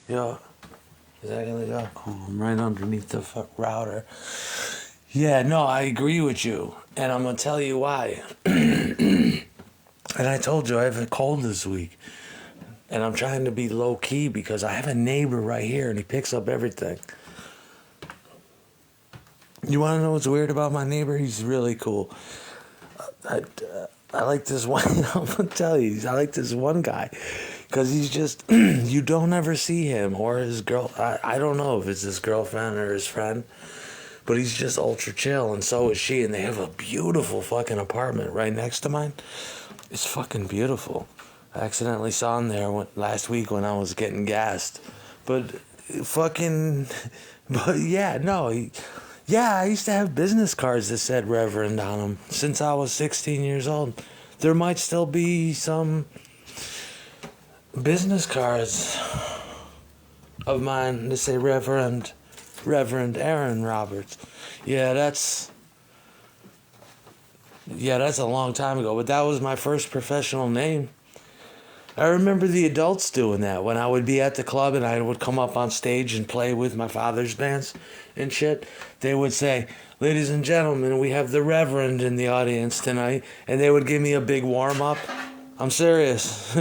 Yeah. Is that gonna go? Oh, I'm right underneath the router. Yeah, no, I agree with you. And I'm gonna tell you why. And I told you I have a cold this week. And I'm trying to be low key because I have a neighbor right here and he picks up everything. You want to know what's weird about my neighbor? He's really cool. I, I like this one. I'm gonna tell you, I like this one guy because he's just you don't ever see him or his girl. I don't know if it's his girlfriend or his friend, but he's just ultra chill, and so is she. And they have a beautiful fucking apartment right next to mine. It's fucking beautiful. I accidentally saw him there last week when I was getting gassed, but fucking, but yeah, no, yeah, I used to have business cards that said Reverend on them since I was 16 years old. There might still be some business cards of mine that say Reverend Aaron Roberts. Yeah, that's a long time ago, but that was my first professional name. I remember the adults doing that when I would be at the club and I would come up on stage and play with my father's bands and shit. They would say, "Ladies and gentlemen, we have the Reverend in the audience tonight," and they would give me a big warm up. I'm serious.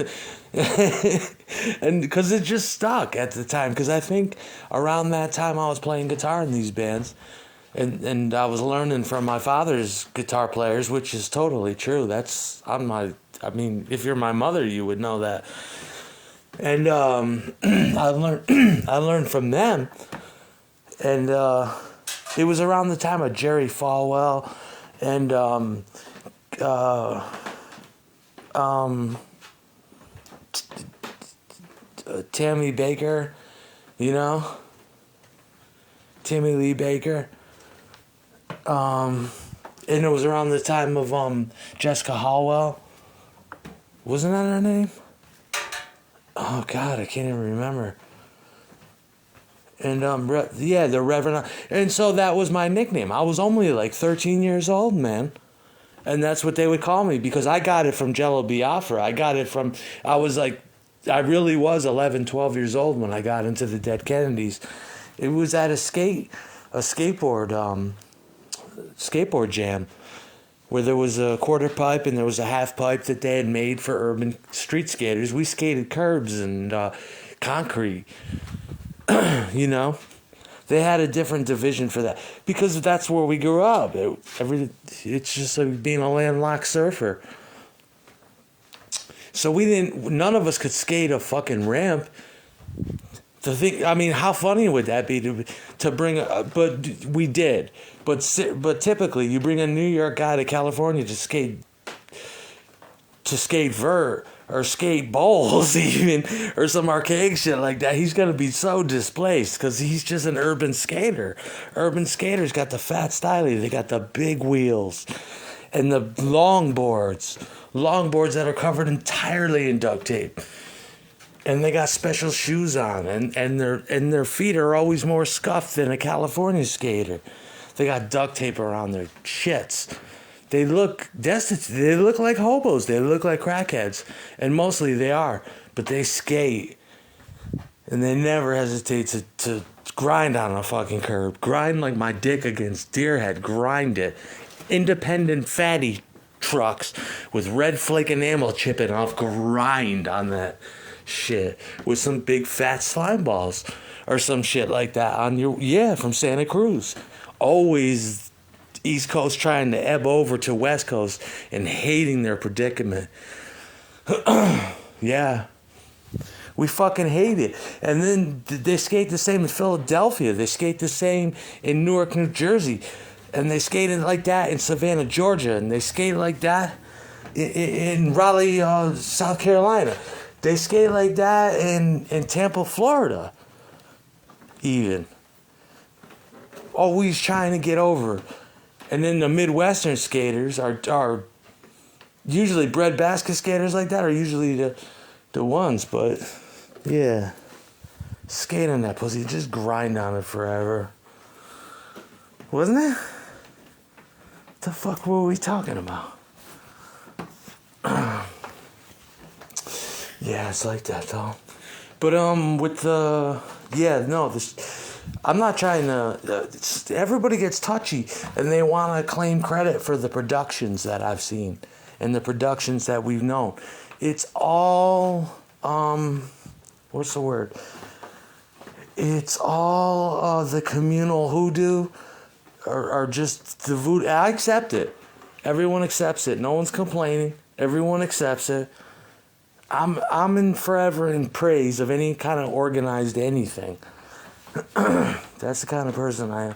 And because it just stuck at the time, because I think around that time I was playing guitar in these bands. And I was learning from my father's guitar players, which is totally true. I mean, if you're my mother, you would know that. And I learned from them. And it was around the time of Jerry Falwell and Tammy Baker, you know, Tammy Lee Baker. And it was around the time of Jessica Hallwell. Wasn't that her name? Oh God, I can't even remember. And the Reverend. And so that was my nickname. I was only like 13 years old, man. And that's what they would call me because I got it from Jello Biafra. I really was 11, 12 years old when I got into the Dead Kennedys. It was at a skateboard jam where there was a quarter pipe and there was a half pipe that they had made for urban street skaters. We skated curbs and concrete, you know. They had a different division for that because that's where we grew up. It's just like being a landlocked surfer. So none of us could skate a fucking ramp. I mean, how funny would that be to bring but we did. But typically you bring a New York guy to California to vert or skate bowls even or some archaic shit like that. He's going to be so displaced because he's just an urban skater. Urban skaters got the fat styling. They got the big wheels and the longboards that are covered entirely in duct tape. And they got special shoes on, and their feet are always more scuffed than a California skater. They got duct tape around their shits. They look destitute. They look like hobos. They look like crackheads, and mostly they are. But they skate, and they never hesitate to grind on a fucking curb. Grind like my dick against deer head. Grind it. Independent fatty trucks with red flake enamel chipping off. Grind on that shit with some big fat slime balls or some shit like that from Santa Cruz. Always East Coast trying to ebb over to West Coast and hating their predicament. Yeah. We fucking hate it. And then they skate the same in Philadelphia. They skate the same in Newark, New Jersey. And they skated like that in Savannah, Georgia. And they skate like that in Raleigh, South Carolina. They skate like that in Tampa, Florida. Even. Always trying to get over. And then the Midwestern skaters are usually breadbasket skaters like that are usually the ones. But, yeah. Skate on that pussy. Just grind on it forever. Wasn't it? What the fuck were we talking about? Yeah, it's like that though. But with the yeah, no, this I'm not trying to. Everybody gets touchy, and they want to claim credit for the productions that I've seen, and the productions that we've known. It's all what's the word? It's all the communal hoodoo, or just the voodoo. I accept it. Everyone accepts it. No one's complaining. Everyone accepts it. I'm in forever in praise of any kind of organized anything. That's the kind of person I am.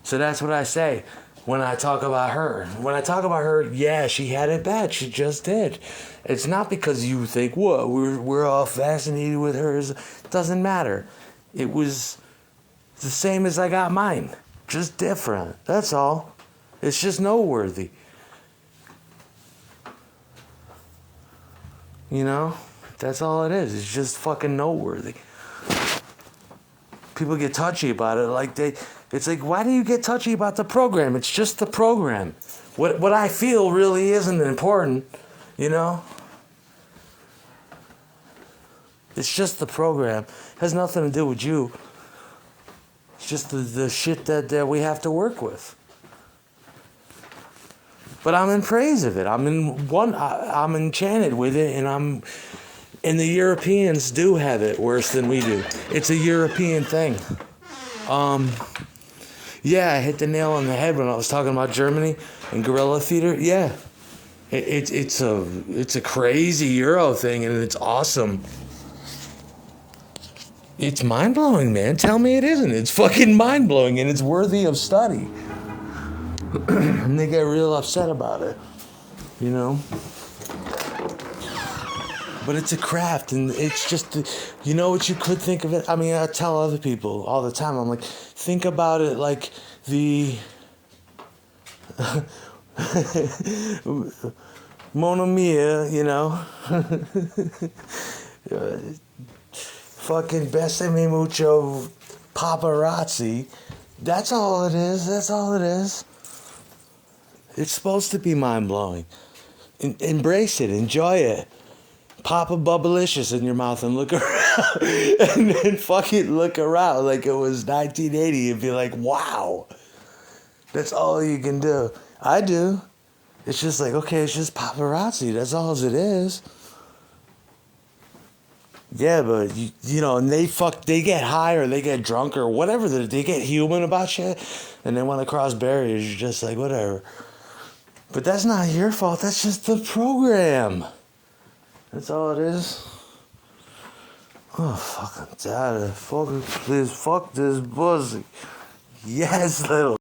So that's what I say when I talk about her. When I talk about her, yeah, she had it bad. She just did. It's not because you think, whoa, we're all fascinated with hers. It doesn't matter. It was the same as I got mine. Just different. That's all. It's just noteworthy. You know? That's all it is. It's just fucking noteworthy. People get touchy about it. It's like, why do you get touchy about the program? It's just the program. What I feel really isn't important, you know? It's just the program. It has nothing to do with you. It's just the shit that we have to work with. But I'm in praise of it. I'm enchanted with it, and the Europeans do have it worse than we do. It's a European thing. Yeah, I hit the nail on the head when I was talking about Germany and guerrilla theater. Yeah, it's a crazy Euro thing, and it's awesome. It's mind blowing, man. Tell me it isn't. It's fucking mind blowing, and it's worthy of study. And they get real upset about it, you know. But it's a craft, and it's just, you know what you could think of it? I mean, I tell other people all the time, I'm like, think about it like the Mona Mia, you know? Fucking Besame Mucho paparazzi. That's all it is. That's all it is. It's supposed to be mind-blowing. Embrace it. Enjoy it. Pop a Bubblicious in your mouth and look around. And then fucking look around like it was 1980 and be like, wow. That's all you can do. I do. It's just like, okay, it's just paparazzi. That's all it is. Yeah, but you know, and they get high or they get drunk or whatever. They get human about shit, and they want to cross barriers. You're just like, whatever. But that's not your fault. That's just the program. That's all it is. Oh, fucking dad. Fuck, please, fuck this pussy. Yes, little.